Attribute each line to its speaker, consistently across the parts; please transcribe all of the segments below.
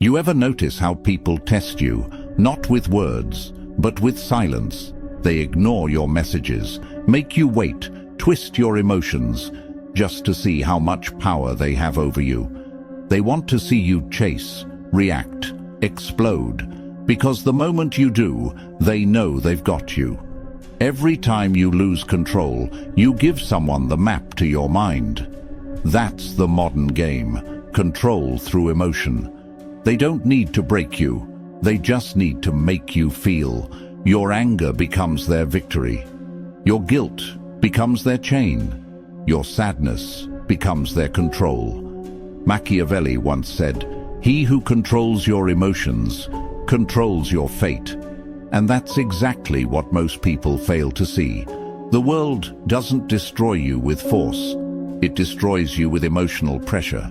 Speaker 1: You ever notice how people test you, not with words, but with silence? They ignore your messages, make you wait, twist your emotions, just to see how much power they have over you. They want to see you chase, react, explode, because the moment you do, they know they've got you. Every time you lose control, you give someone the map to your mind. That's the modern game, control through emotion. They don't need to break you, they just need to make you feel. Your anger becomes their victory. Your guilt becomes their chain. Your sadness becomes their control. Machiavelli once said, "He who controls your emotions controls your fate." And that's exactly what most people fail to see. The world doesn't destroy you with force. It destroys you with emotional pressure.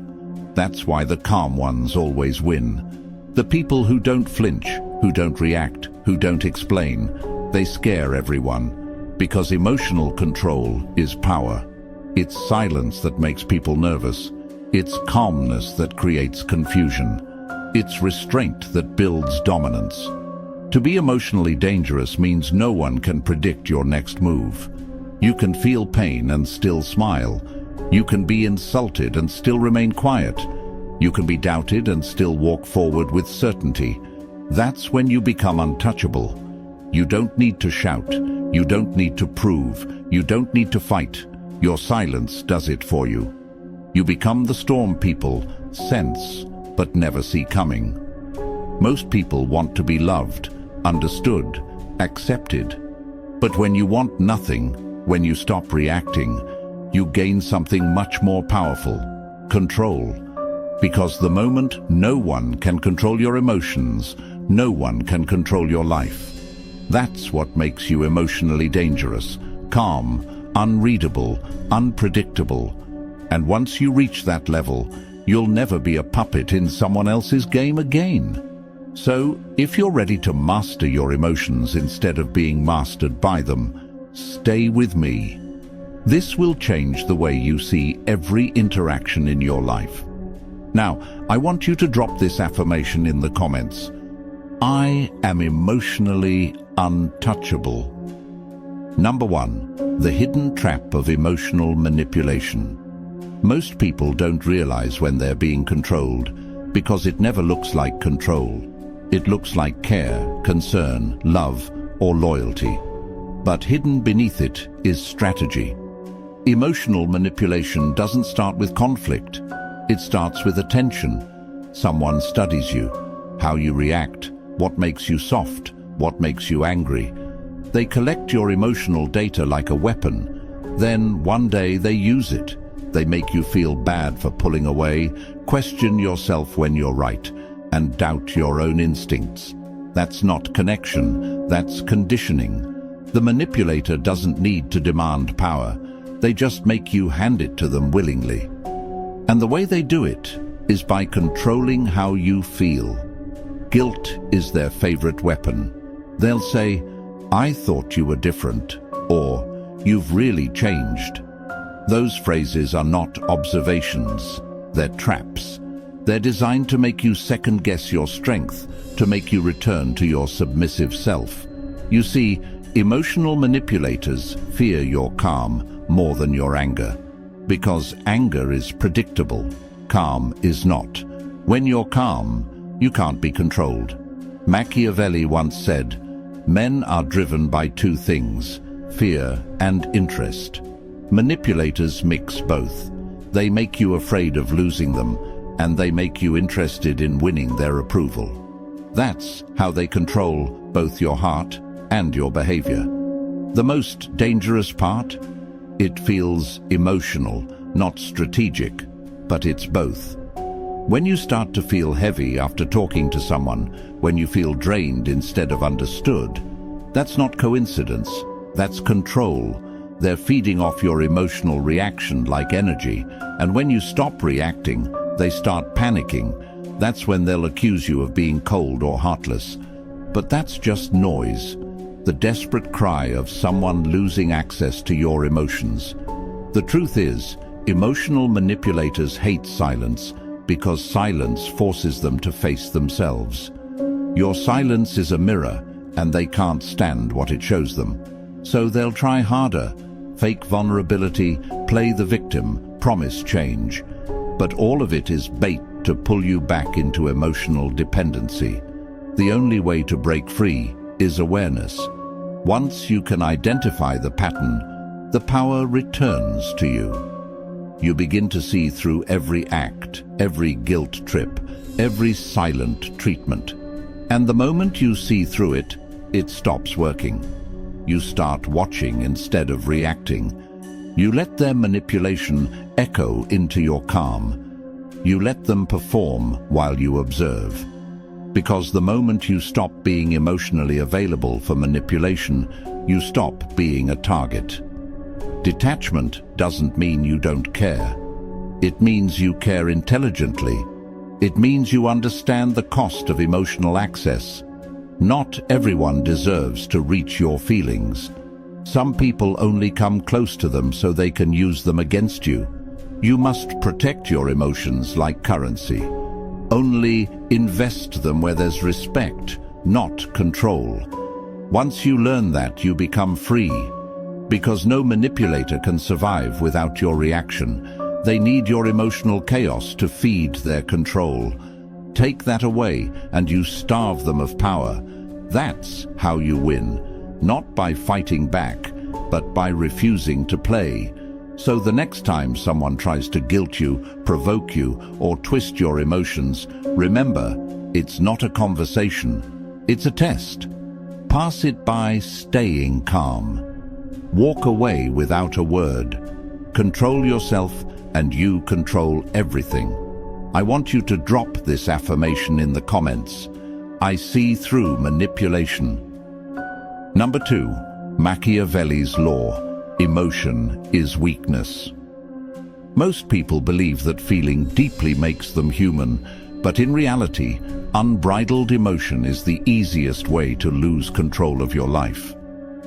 Speaker 1: That's why the calm ones always win. The people who don't flinch, who don't react, who don't explain, they scare everyone. Because emotional control is power. It's silence that makes people nervous. It's calmness that creates confusion. It's restraint that builds dominance. To be emotionally dangerous means no one can predict your next move. You can feel pain and still smile. You can be insulted and still remain quiet. You can be doubted and still walk forward with certainty. That's when you become untouchable. You don't need to shout. You don't need to prove. You don't need to fight. Your silence does it for you. You become the storm people sense, but never see coming. Most people want to be loved, understood, accepted. But when you want nothing, when you stop reacting, you gain something much more powerful: control. Because the moment no one can control your emotions, no one can control your life. That's what makes you emotionally dangerous, calm, unreadable, unpredictable. And once you reach that level, you'll never be a puppet in someone else's game again. So, if you're ready to master your emotions instead of being mastered by them, stay with me. This will change the way you see every interaction in your life. Now, I want you to drop this affirmation in the comments. I am emotionally untouchable. Number 1, the hidden trap of emotional manipulation. Most people don't realize when they're being controlled because it never looks like control. It looks like care, concern, love, or loyalty. But hidden beneath it is strategy. Emotional manipulation doesn't start with conflict. It starts with attention. Someone studies you, how you react, what makes you soft, what makes you angry. They collect your emotional data like a weapon. Then one day they use it. They make you feel bad for pulling away, question yourself when you're right, and doubt your own instincts. That's not connection, that's conditioning. The manipulator doesn't need to demand power. They just make you hand it to them willingly. And the way they do it is by controlling how you feel. Guilt is their favorite weapon. They'll say, "I thought you were different," or "You've really changed." Those phrases are not observations, they're traps. They're designed to make you second-guess your strength, to make you return to your submissive self. You see, emotional manipulators fear your calm more than your anger. Because anger is predictable, calm is not. When you're calm, you can't be controlled. Machiavelli once said, "Men are driven by two things, fear and interest." Manipulators mix both. They make you afraid of losing them, and they make you interested in winning their approval. That's how they control both your heart and your behavior. The most dangerous part? It feels emotional, not strategic, but it's both. When you start to feel heavy after talking to someone, when you feel drained instead of understood, that's not coincidence, that's control. They're feeding off your emotional reaction like energy, and when you stop reacting, they start panicking. That's when they'll accuse you of being cold or heartless. But that's just noise, the desperate cry of someone losing access to your emotions. The truth is, emotional manipulators hate silence. because silence forces them to face themselves. Your silence is a mirror, and they can't stand what it shows them. So they'll try harder, fake vulnerability, play the victim, promise change. But all of it is bait to pull you back into emotional dependency. The only way to break free is awareness. Once you can identify the pattern, the power returns to you. You begin to see through every act, every guilt trip, every silent treatment. And the moment you see through it, it stops working. You start watching instead of reacting. You let their manipulation echo into your calm. You let them perform while you observe. Because the moment you stop being emotionally available for manipulation, you stop being a target. Detachment doesn't mean you don't care. It means you care intelligently. It means you understand the cost of emotional access. Not everyone deserves to reach your feelings. Some people only come close to them so they can use them against you. You must protect your emotions like currency. Only invest them where there's respect, not control. Once you learn that, you become free. Because no manipulator can survive without your reaction. They need your emotional chaos to feed their control. Take that away and you starve them of power. That's how you win, not by fighting back, but by refusing to play. So the next time someone tries to guilt you, provoke you, or twist your emotions, remember, it's not a conversation, it's a test. Pass it by staying calm. Walk away without a word. Control yourself and you control everything. I want you to drop this affirmation in the comments. I see through manipulation. Number 2, Machiavelli's law. Emotion is weakness. Most people believe that feeling deeply makes them human, but in reality, unbridled emotion is the easiest way to lose control of your life.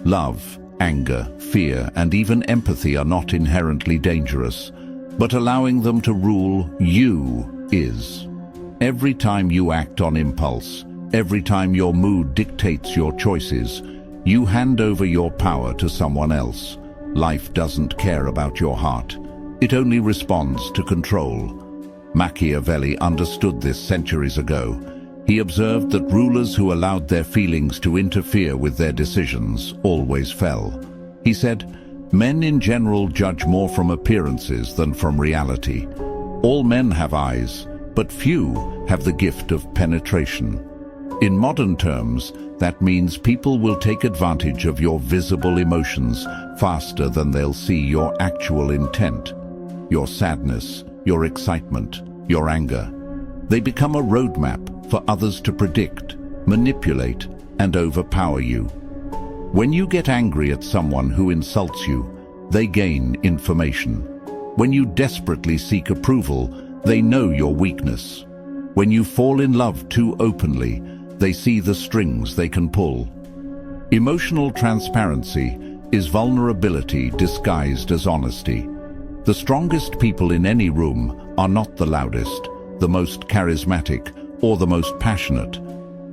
Speaker 1: Love, anger, fear, and even empathy are not inherently dangerous, but allowing them to rule you is. Every time you act on impulse, every time your mood dictates your choices, you hand over your power to someone else. Life doesn't care about your heart. It only responds to control. Machiavelli understood this centuries ago. He observed that rulers who allowed their feelings to interfere with their decisions always fell. He said, "Men in general judge more from appearances than from reality. All men have eyes, but few have the gift of penetration." In modern terms, that means people will take advantage of your visible emotions faster than they'll see your actual intent, your sadness, your excitement, your anger. They become a roadmap for others to predict, manipulate, and overpower you. When you get angry at someone who insults you, they gain information. When you desperately seek approval, they know your weakness. When you fall in love too openly, they see the strings they can pull. Emotional transparency is vulnerability disguised as honesty. The strongest people in any room are not the loudest, the most charismatic, or the most passionate.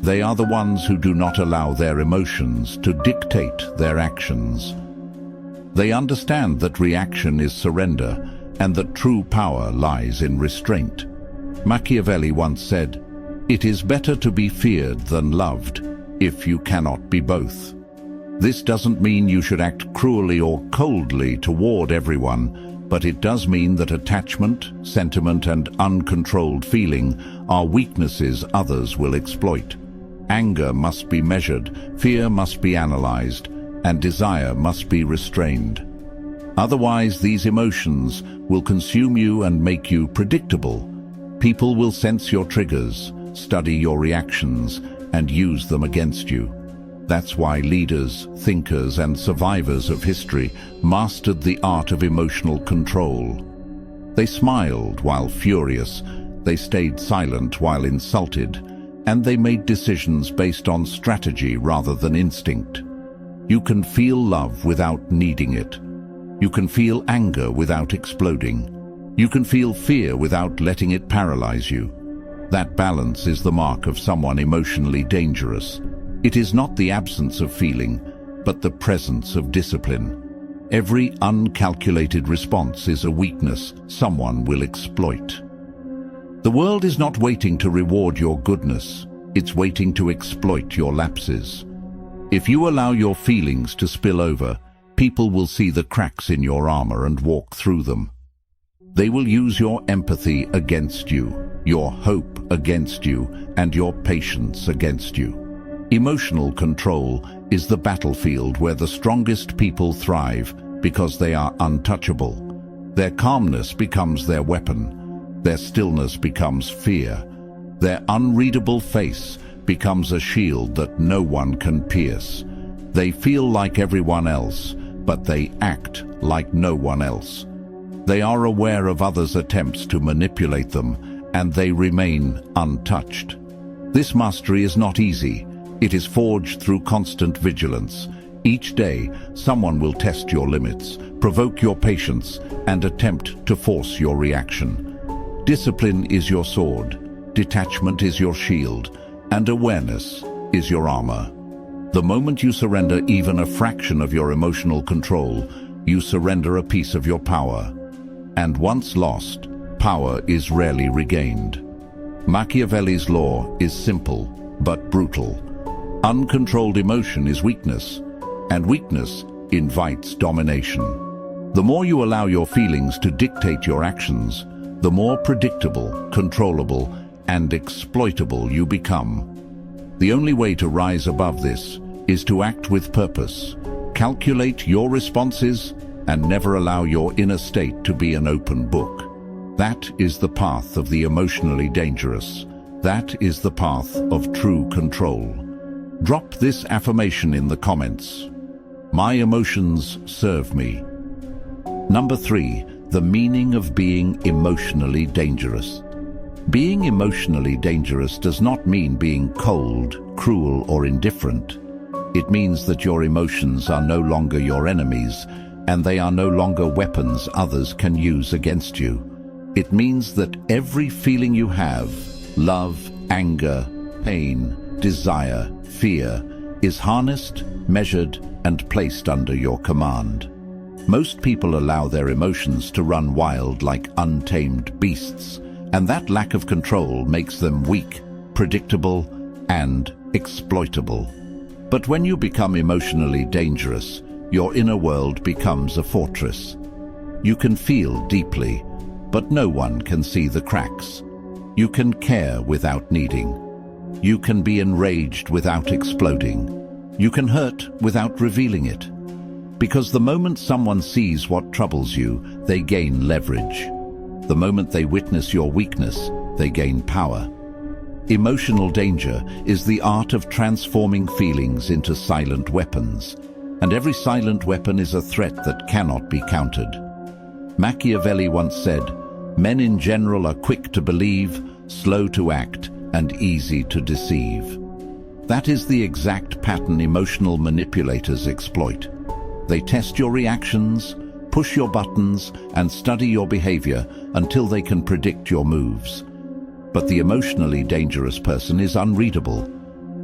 Speaker 1: They are the ones who do not allow their emotions to dictate their actions. They understand that reaction is surrender and that true power lies in restraint. Machiavelli once said, "It is better to be feared than loved, if you cannot be both." This doesn't mean you should act cruelly or coldly toward everyone, but it does mean that attachment, sentiment, and uncontrolled feeling are weaknesses others will exploit. Anger must be measured, fear must be analyzed, and desire must be restrained. Otherwise, these emotions will consume you and make you predictable. People will sense your triggers, study your reactions, and use them against you. That's why leaders, thinkers, and survivors of history mastered the art of emotional control. They smiled while furious, they stayed silent while insulted, and they made decisions based on strategy rather than instinct. You can feel love without needing it. You can feel anger without exploding. You can feel fear without letting it paralyze you. That balance is the mark of someone emotionally dangerous. It is not the absence of feeling, but the presence of discipline. Every uncalculated response is a weakness someone will exploit. The world is not waiting to reward your goodness, it's waiting to exploit your lapses. If you allow your feelings to spill over, people will see the cracks in your armor and walk through them. They will use your empathy against you, your hope against you, and your patience against you. Emotional control is the battlefield where the strongest people thrive because they are untouchable. Their calmness becomes their weapon. Their stillness becomes fear. Their unreadable face becomes a shield that no one can pierce. They feel like everyone else, but they act like no one else. They are aware of others' attempts to manipulate them, and they remain untouched. This mastery is not easy. It is forged through constant vigilance. Each day, someone will test your limits, provoke your patience, and attempt to force your reaction. Discipline is your sword, detachment is your shield, and awareness is your armor. The moment you surrender even a fraction of your emotional control, you surrender a piece of your power. And once lost, power is rarely regained. Machiavelli's law is simple, but brutal. Uncontrolled emotion is weakness, and weakness invites domination. The more you allow your feelings to dictate your actions, the more predictable, controllable, and exploitable you become. The only way to rise above this is to act with purpose, calculate your responses, and never allow your inner state to be an open book. That is the path of the emotionally dangerous. That is the path of true control. Drop this affirmation in the comments. My emotions serve me. Number 3, the meaning of being emotionally dangerous. Being emotionally dangerous does not mean being cold, cruel, or indifferent. It means that your emotions are no longer your enemies, and they are no longer weapons others can use against you. It means that every feeling you have, love, anger, pain, desire, fear, is harnessed, measured, and placed under your command. Most people allow their emotions to run wild like untamed beasts, and that lack of control makes them weak, predictable, and exploitable. But when you become emotionally dangerous, your inner world becomes a fortress. You can feel deeply, but no one can see the cracks. You can care without needing. You can be enraged without exploding. You can hurt without revealing it. Because the moment someone sees what troubles you, they gain leverage. The moment they witness your weakness, they gain power. Emotional danger is the art of transforming feelings into silent weapons, and every silent weapon is a threat that cannot be countered. Machiavelli once said, "Men in general are quick to believe, slow to act, and easy to deceive." That is the exact pattern emotional manipulators exploit. They test your reactions, push your buttons, and study your behavior until they can predict your moves. But the emotionally dangerous person is unreadable.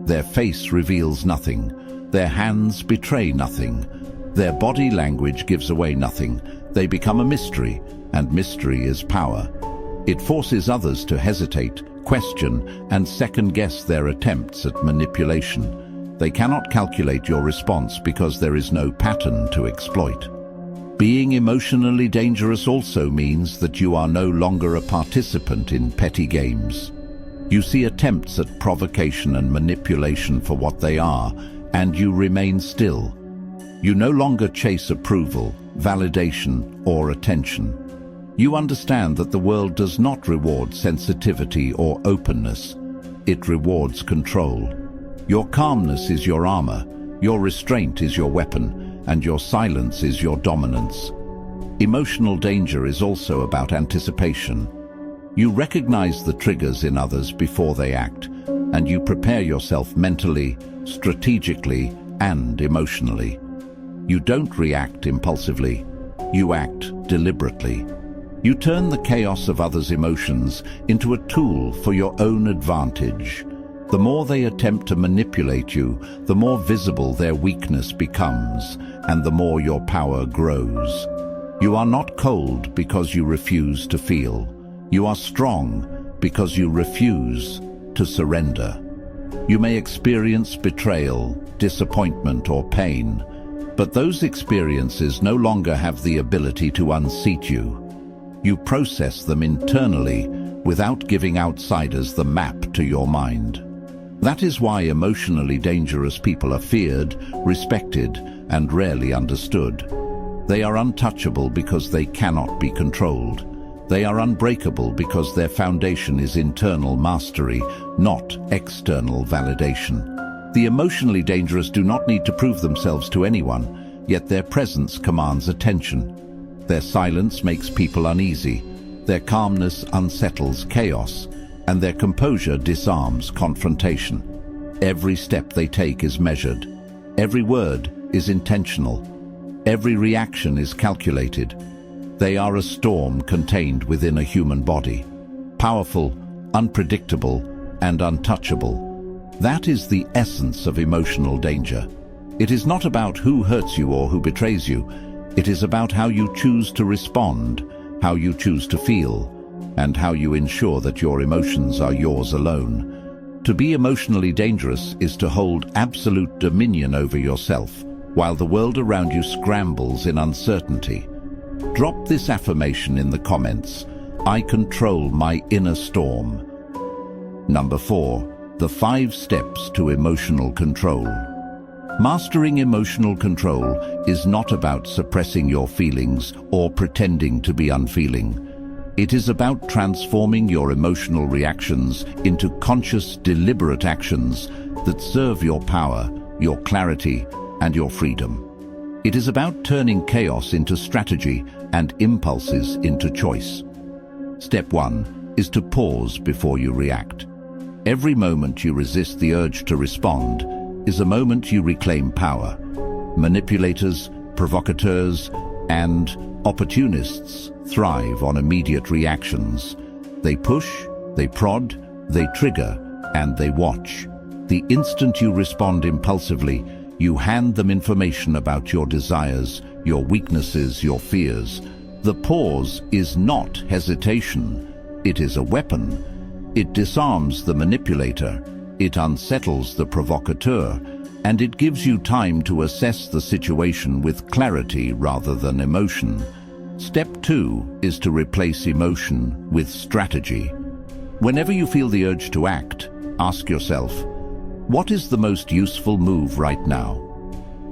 Speaker 1: Their face reveals nothing. Their hands betray nothing. Their body language gives away nothing. They become a mystery, and mystery is power. It forces others to hesitate, question, and second-guess their attempts at manipulation. They cannot calculate your response because there is no pattern to exploit. Being emotionally dangerous also means that you are no longer a participant in petty games. You see attempts at provocation and manipulation for what they are, and you remain still. You no longer chase approval, validation, or attention. You understand that the world does not reward sensitivity or openness. It rewards control. Your calmness is your armor, your restraint is your weapon, and your silence is your dominance. Emotional danger is also about anticipation. You recognize the triggers in others before they act, and you prepare yourself mentally, strategically, and emotionally. You don't react impulsively. You act deliberately. You turn the chaos of others' emotions into a tool for your own advantage. The more they attempt to manipulate you, the more visible their weakness becomes, and the more your power grows. You are not cold because you refuse to feel. You are strong because you refuse to surrender. You may experience betrayal, disappointment, or pain, but those experiences no longer have the ability to unseat you. You process them internally without giving outsiders the map to your mind. That is why emotionally dangerous people are feared, respected, and rarely understood. They are untouchable because they cannot be controlled. They are unbreakable because their foundation is internal mastery, not external validation. The emotionally dangerous do not need to prove themselves to anyone, yet their presence commands attention. Their silence makes people uneasy. Their calmness unsettles chaos, and their composure disarms confrontation. Every step they take is measured. Every word is intentional. Every reaction is calculated. They are a storm contained within a human body. Powerful, unpredictable, and untouchable. That is the essence of emotional danger. It is not about who hurts you or who betrays you. It is about how you choose to respond, how you choose to feel, and how you ensure that your emotions are yours alone. To be emotionally dangerous is to hold absolute dominion over yourself, while the world around you scrambles in uncertainty. Drop this affirmation in the comments. I control my inner storm. Number 4. The 5 steps to emotional control. Mastering emotional control is not about suppressing your feelings or pretending to be unfeeling. It is about transforming your emotional reactions into conscious, deliberate actions that serve your power, your clarity, and your freedom. It is about turning chaos into strategy and impulses into choice. Step 1 is to pause before you react. Every moment you resist the urge to respond is a moment you reclaim power. Manipulators, provocateurs, and opportunists thrive on immediate reactions. They push, they prod, they trigger, and they watch. The instant you respond impulsively, you hand them information about your desires, your weaknesses, your fears. The pause is not hesitation. It is a weapon. It disarms the manipulator, it unsettles the provocateur, and it gives you time to assess the situation with clarity rather than emotion. Step 2 is to replace emotion with strategy. Whenever you feel the urge to act, ask yourself, what is the most useful move right now?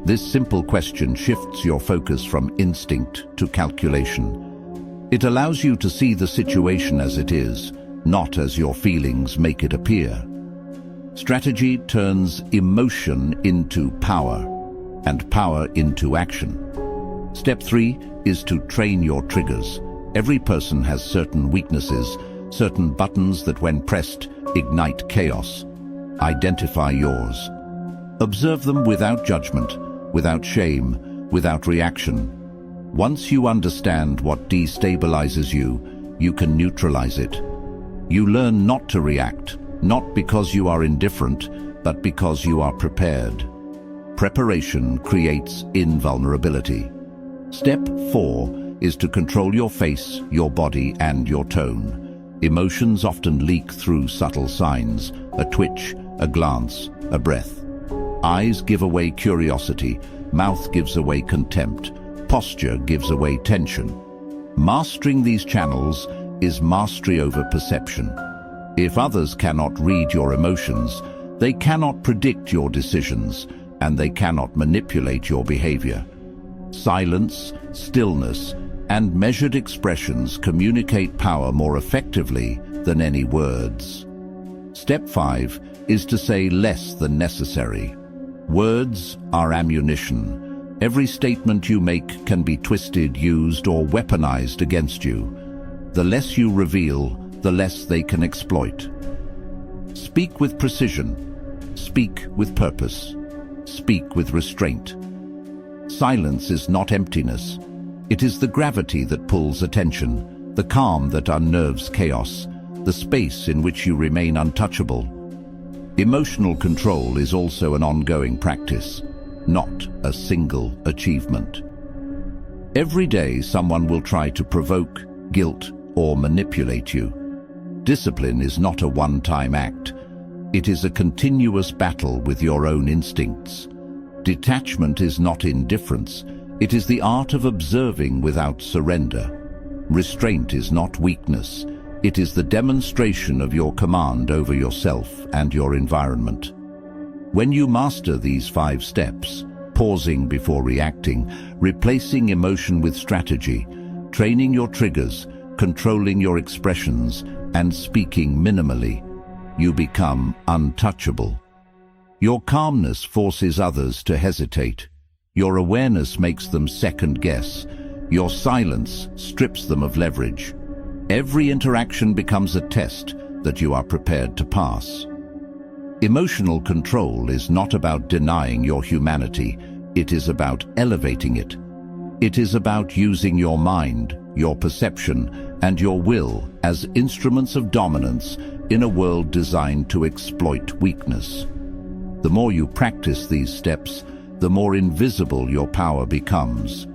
Speaker 1: This simple question shifts your focus from instinct to calculation. It allows you to see the situation as it is, not as your feelings make it appear. Strategy turns emotion into power, and power into action. Step 3 is to train your triggers. Every person has certain weaknesses, certain buttons that when pressed ignite chaos. Identify yours. Observe them without judgment, without shame, without reaction. Once you understand what destabilizes you, you can neutralize it. You learn not to react, not because you are indifferent, but because you are prepared. Preparation creates invulnerability. Step 4 is to control your face, your body, and your tone. Emotions often leak through subtle signs, a twitch, a glance, a breath. Eyes give away curiosity, mouth gives away contempt, posture gives away tension. Mastering these channels is mastery over perception. If others cannot read your emotions, they cannot predict your decisions, and they cannot manipulate your behavior. Silence, stillness, and measured expressions communicate power more effectively than any words. Step 5 is to say less than necessary. Words are ammunition. Every statement you make can be twisted, used, or weaponized against you. The less you reveal, the less they can exploit. Speak with precision. Speak with purpose. Speak with restraint. Silence is not emptiness. It is the gravity that pulls attention. the calm that unnerves chaos, the space in which you remain untouchable. Emotional control is also an ongoing practice, not a single achievement. Every day someone will try to provoke, guilt, or manipulate you. Discipline is not a one-time act. It is a continuous battle with your own instincts. Detachment is not indifference. It is the art of observing without surrender. Restraint is not weakness. It is the demonstration of your command over yourself and your environment. When you master these 5 steps, pausing before reacting, replacing emotion with strategy, training your triggers, controlling your expressions, and speaking minimally, you become untouchable. Your calmness forces others to hesitate. Your awareness makes them second-guess. Your silence strips them of leverage. Every interaction becomes a test that you are prepared to pass. Emotional control is not about denying your humanity. It is about elevating it. It is about using your mind, your perception, and your will as instruments of dominance in a world designed to exploit weakness. The more you practice these steps, the more invisible your power becomes.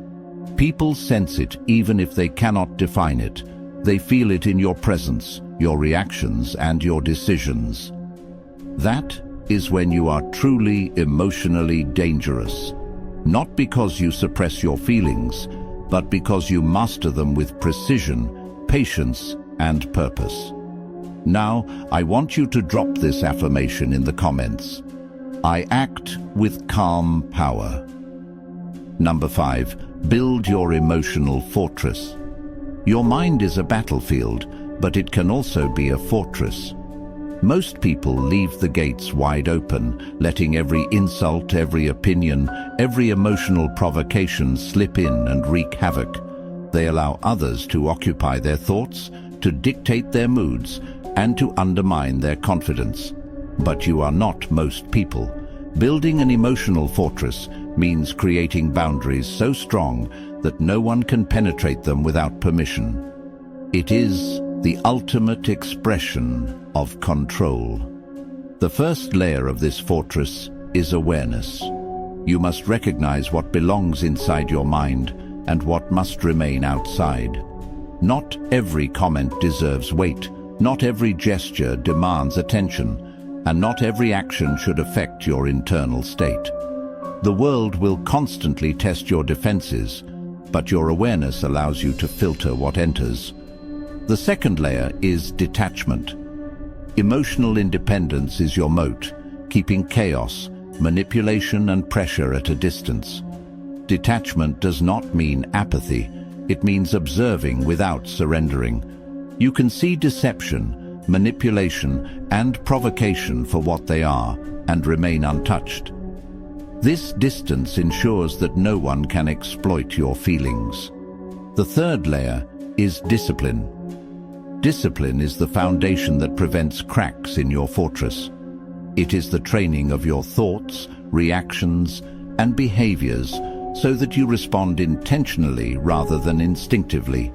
Speaker 1: People sense it even if they cannot define it. They feel it in your presence, your reactions, and your decisions. That is when you are truly emotionally dangerous. Not because you suppress your feelings, but because you master them with precision, patience, and purpose. Now, I want you to drop this affirmation in the comments. I act with calm power. Number 5, build your emotional fortress. Your mind is a battlefield, but it can also be a fortress. Most people leave the gates wide open, letting every insult, every opinion, every emotional provocation slip in and wreak havoc. They allow others to occupy their thoughts, to dictate their moods, and to undermine their confidence. But you are not most people. Building an emotional fortress means creating boundaries so strong that no one can penetrate them without permission. It is the ultimate expression of control. The first layer of this fortress is awareness. You must recognize what belongs inside your mind and what must remain outside. Not every comment deserves weight. Not every gesture demands attention, and not every action should affect your internal state. The world will constantly test your defenses, but your awareness allows you to filter what enters. The second layer is detachment. Emotional independence is your moat, keeping chaos, manipulation, and pressure at a distance. Detachment does not mean apathy. It means observing without surrendering. You can see deception, manipulation, and provocation for what they are and remain untouched. This distance ensures that no one can exploit your feelings. The third layer is discipline. Discipline is the foundation that prevents cracks in your fortress. It is the training of your thoughts, reactions, and behaviors so that you respond intentionally rather than instinctively.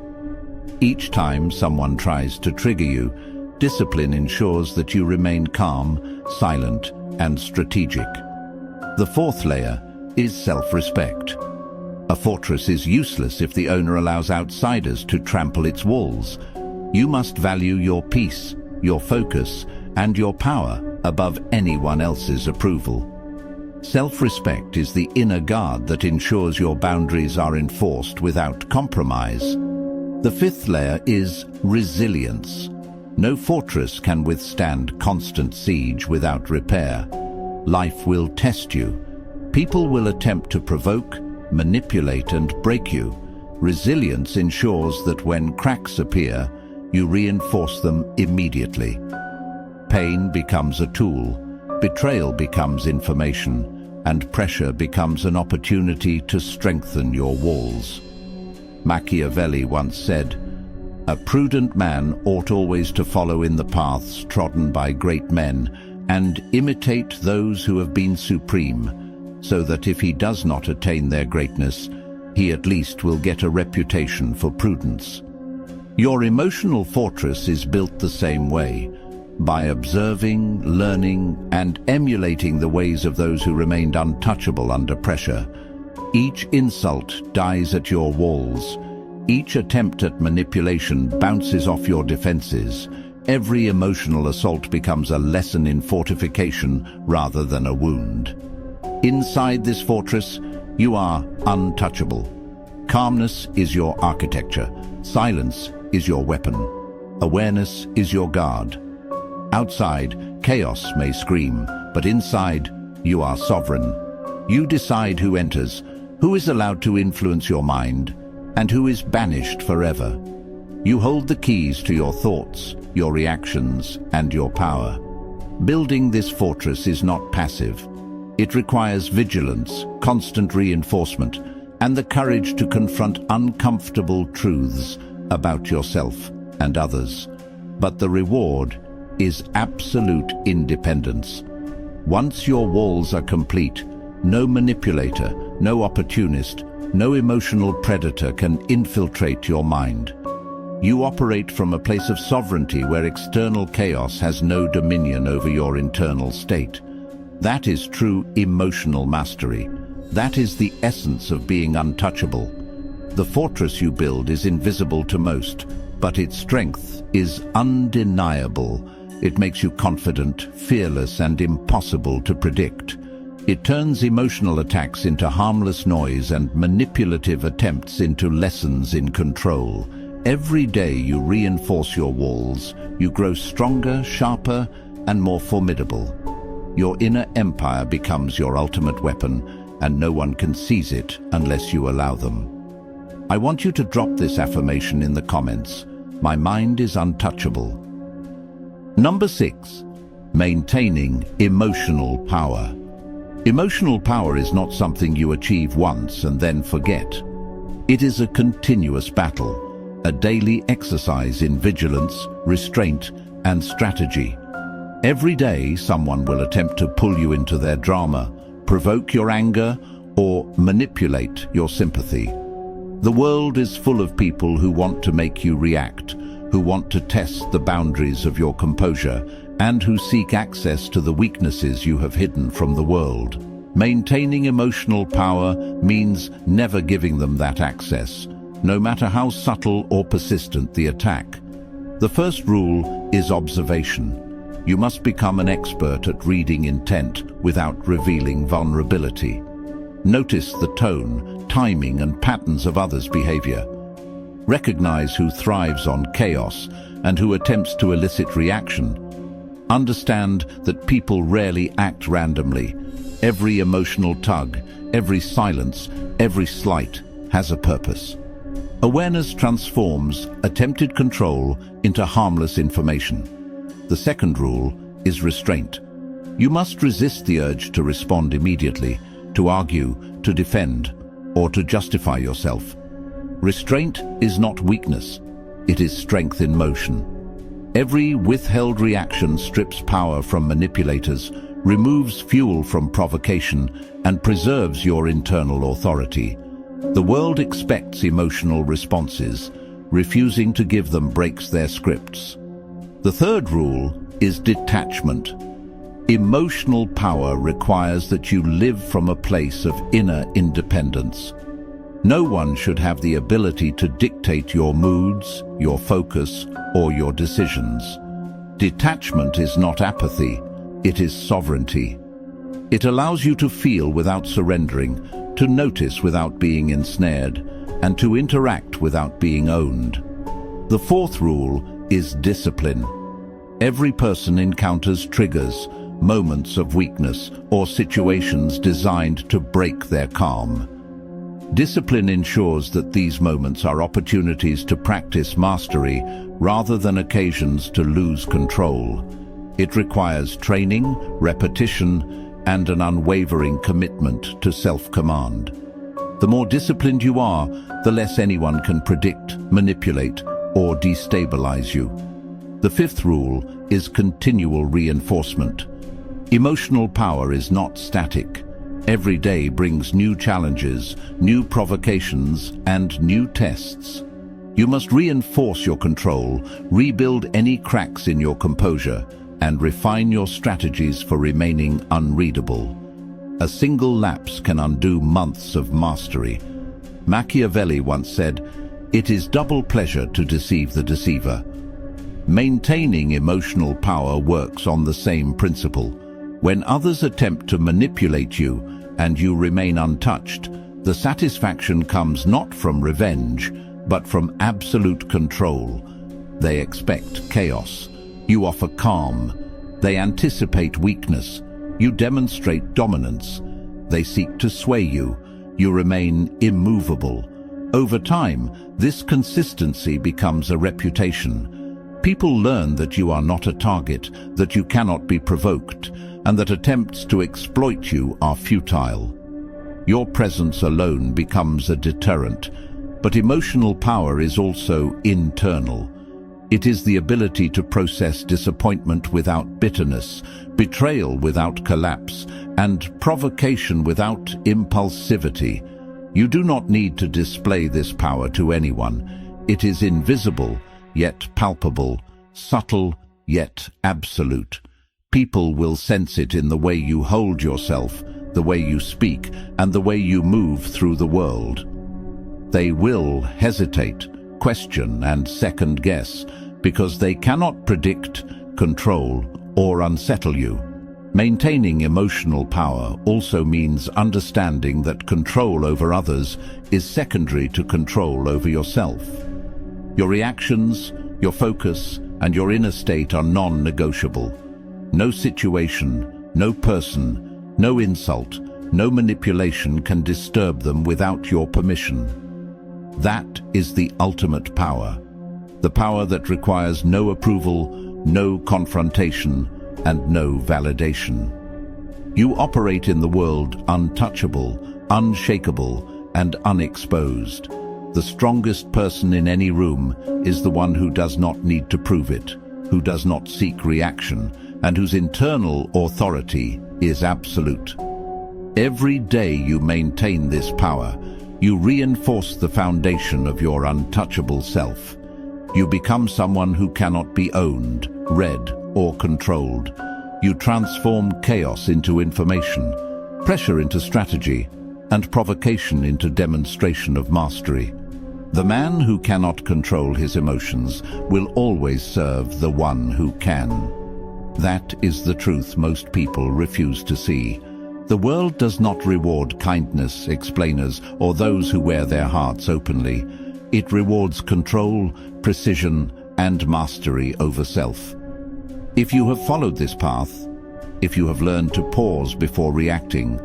Speaker 1: Each time someone tries to trigger you, discipline ensures that you remain calm, silent, and strategic. The fourth layer is self-respect. A fortress is useless if the owner allows outsiders to trample its walls. You must value your peace, your focus, and your power above anyone else's approval. Self-respect is the inner guard that ensures your boundaries are enforced without compromise. The fifth layer is resilience. No fortress can withstand constant siege without repair. Life will test you. People will attempt to provoke, manipulate, and break you. Resilience ensures that when cracks appear, you reinforce them immediately. Pain becomes a tool, betrayal becomes information, and pressure becomes an opportunity to strengthen your walls. Machiavelli once said, "A prudent man ought always to follow in the paths trodden by great men and imitate those who have been supreme, so that if he does not attain their greatness, he at least will get a reputation for prudence." Your emotional fortress is built the same way, by observing, learning, and emulating the ways of those who remained untouchable under pressure. Each insult dies at your walls. Each attempt at manipulation bounces off your defenses. Every emotional assault becomes a lesson in fortification rather than a wound. Inside this fortress, you are untouchable. Calmness is your architecture. Silence is your weapon. Awareness is your guard. Outside, chaos may scream, but inside, you are sovereign. You decide who enters, who is allowed to influence your mind, and who is banished forever. You hold the keys to your thoughts, your reactions, and your power. Building this fortress is not passive. It requires vigilance, constant reinforcement, and the courage to confront uncomfortable truths about yourself and others. But the reward is absolute independence. Once your walls are complete, no manipulator, no opportunist, no emotional predator can infiltrate your mind. You operate from a place of sovereignty where external chaos has no dominion over your internal state. That is true emotional mastery. That is the essence of being untouchable. The fortress you build is invisible to most, but its strength is undeniable. It makes you confident, fearless, and impossible to predict. It turns emotional attacks into harmless noise and manipulative attempts into lessons in control. Every day you reinforce your walls, you grow stronger, sharper, and more formidable. Your inner empire becomes your ultimate weapon, and no one can seize it unless you allow them. I want you to drop this affirmation in the comments. My mind is untouchable. Number 6. Maintaining emotional power. Emotional power is not something you achieve once and then forget. It is a continuous battle, a daily exercise in vigilance, restraint, and strategy. Every day, someone will attempt to pull you into their drama, provoke your anger, or manipulate your sympathy. The world is full of people who want to make you react, who want to test the boundaries of your composure, and who seek access to the weaknesses you have hidden from the world. Maintaining emotional power means never giving them that access, no matter how subtle or persistent the attack. The first rule is observation. You must become an expert at reading intent without revealing vulnerability. Notice the tone, timing, and patterns of others' behavior. Recognize who thrives on chaos and who attempts to elicit reaction. Understand that people rarely act randomly. Every emotional tug, every silence, every slight has a purpose. Awareness transforms attempted control into harmless information. The second rule is restraint. You must resist the urge to respond immediately, to argue, to defend, or to justify yourself. Restraint is not weakness, it is strength in motion. Every withheld reaction strips power from manipulators, removes fuel from provocation, and preserves your internal authority. The world expects emotional responses. Refusing to give them breaks their scripts. The third rule is detachment. Emotional power requires that you live from a place of inner independence. No one should have the ability to dictate your moods, your focus, or your decisions. Detachment is not apathy, it is sovereignty. It allows you to feel without surrendering, to notice without being ensnared, and to interact without being owned. The fourth rule is discipline. Every person encounters triggers, moments of weakness, or situations designed to break their calm. Discipline ensures that these moments are opportunities to practice mastery rather than occasions to lose control. It requires training, repetition, and an unwavering commitment to self-command. The more disciplined you are, the less anyone can predict, manipulate, or destabilize you. The fifth rule is continual reinforcement. Emotional power is not static. Every day brings new challenges, new provocations, and new tests. You must reinforce your control, rebuild any cracks in your composure, and refine your strategies for remaining unreadable. A single lapse can undo months of mastery. Machiavelli once said, "It is double pleasure to deceive the deceiver." Maintaining emotional power works on the same principle. When others attempt to manipulate you and you remain untouched, the satisfaction comes not from revenge, but from absolute control. They expect chaos. You offer calm. They anticipate weakness. You demonstrate dominance. They seek to sway you. You remain immovable. Over time, this consistency becomes a reputation. People learn that you are not a target, that you cannot be provoked, and that attempts to exploit you are futile. Your presence alone becomes a deterrent, but emotional power is also internal. It is the ability to process disappointment without bitterness, betrayal without collapse, and provocation without impulsivity. You do not need to display this power to anyone. It is invisible, yet palpable, subtle, yet absolute. People will sense it in the way you hold yourself, the way you speak, and the way you move through the world. They will hesitate, question, and second-guess, because they cannot predict, control, or unsettle you. Maintaining emotional power also means understanding that control over others is secondary to control over yourself. Your reactions, your focus, and your inner state are non-negotiable. No situation, no person, no insult, no manipulation can disturb them without your permission. That is the ultimate power. The power that requires no approval, no confrontation, and no validation. You operate in the world untouchable, unshakable, and unexposed. The strongest person in any room is the one who does not need to prove it, who does not seek reaction, and whose internal authority is absolute. Every day you maintain this power, you reinforce the foundation of your untouchable self. You become someone who cannot be owned, read, or controlled. You transform chaos into information, pressure into strategy, and provocation into demonstration of mastery. The man who cannot control his emotions will always serve the one who can. That is the truth most people refuse to see. The world does not reward kindness, explainers, or those who wear their hearts openly. It rewards control, precision, and mastery over self. If you have followed this path, if you have learned to pause before reacting,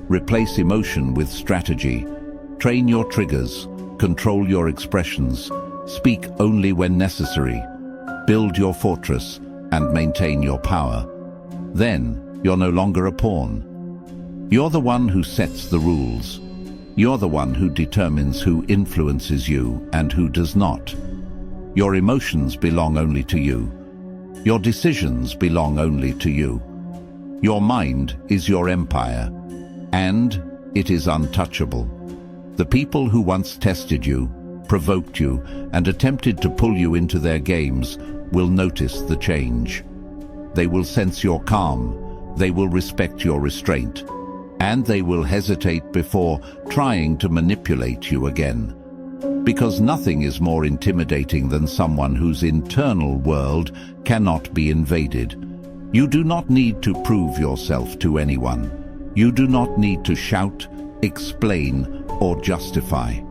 Speaker 1: replace emotion with strategy, train your triggers, control your expressions, speak only when necessary, build your fortress, and maintain your power, then you're no longer a pawn. You're the one who sets the rules. You're the one who determines who influences you and who does not. Your emotions belong only to you. Your decisions belong only to you. Your mind is your empire, and it is untouchable. The people who once tested you, provoked you, and attempted to pull you into their games will notice the change. They will sense your calm, they will respect your restraint, and they will hesitate before trying to manipulate you again. Because nothing is more intimidating than someone whose internal world cannot be invaded. You do not need to prove yourself to anyone. You do not need to shout, explain, or justify.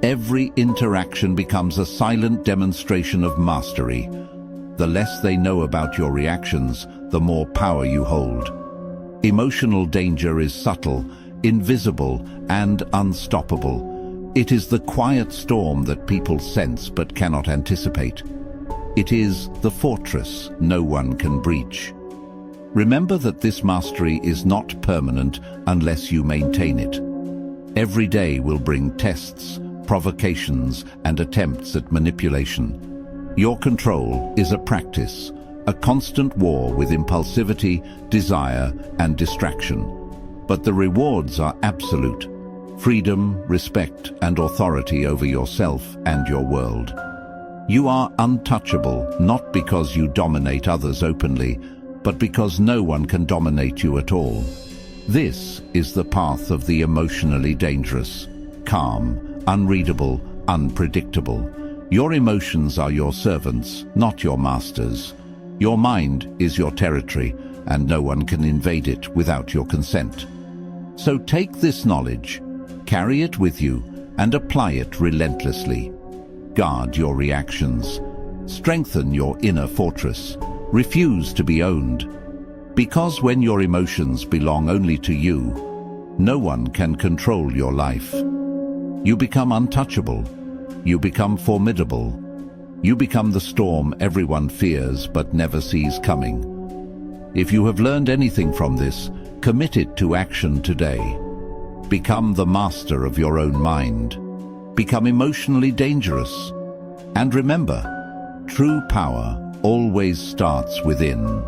Speaker 1: Every interaction becomes a silent demonstration of mastery. The less they know about your reactions, the more power you hold. Emotional danger is subtle, invisible, and unstoppable. It is the quiet storm that people sense but cannot anticipate. It is the fortress no one can breach. Remember that this mastery is not permanent unless you maintain it. Every day will bring tests, provocations, and attempts at manipulation. Your control is a practice, a constant war with impulsivity, desire, and distraction. But the rewards are absolute. freedom, respect, and authority over yourself and your world. You are untouchable, not because you dominate others openly, but because no one can dominate you at all. This is the path of the emotionally dangerous, calm, unreadable, unpredictable. Your emotions are your servants, not your masters. Your mind is your territory, and no one can invade it without your consent. So take this knowledge, carry it with you, and apply it relentlessly. Guard your reactions. Strengthen your inner fortress. Refuse to be owned. Because when your emotions belong only to you, no one can control your life. You become untouchable. You become formidable. You become the storm everyone fears but never sees coming. If you have learned anything from this, commit it to action today. Become the master of your own mind. Become emotionally dangerous. And remember, true power always starts within.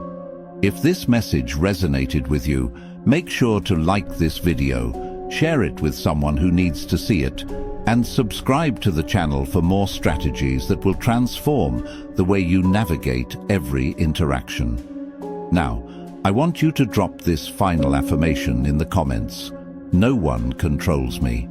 Speaker 1: If this message resonated with you, make sure to like this video, share it with someone who needs to see it, and subscribe to the channel for more strategies that will transform the way you navigate every interaction. Now, I want you to drop this final affirmation in the comments. No one controls me.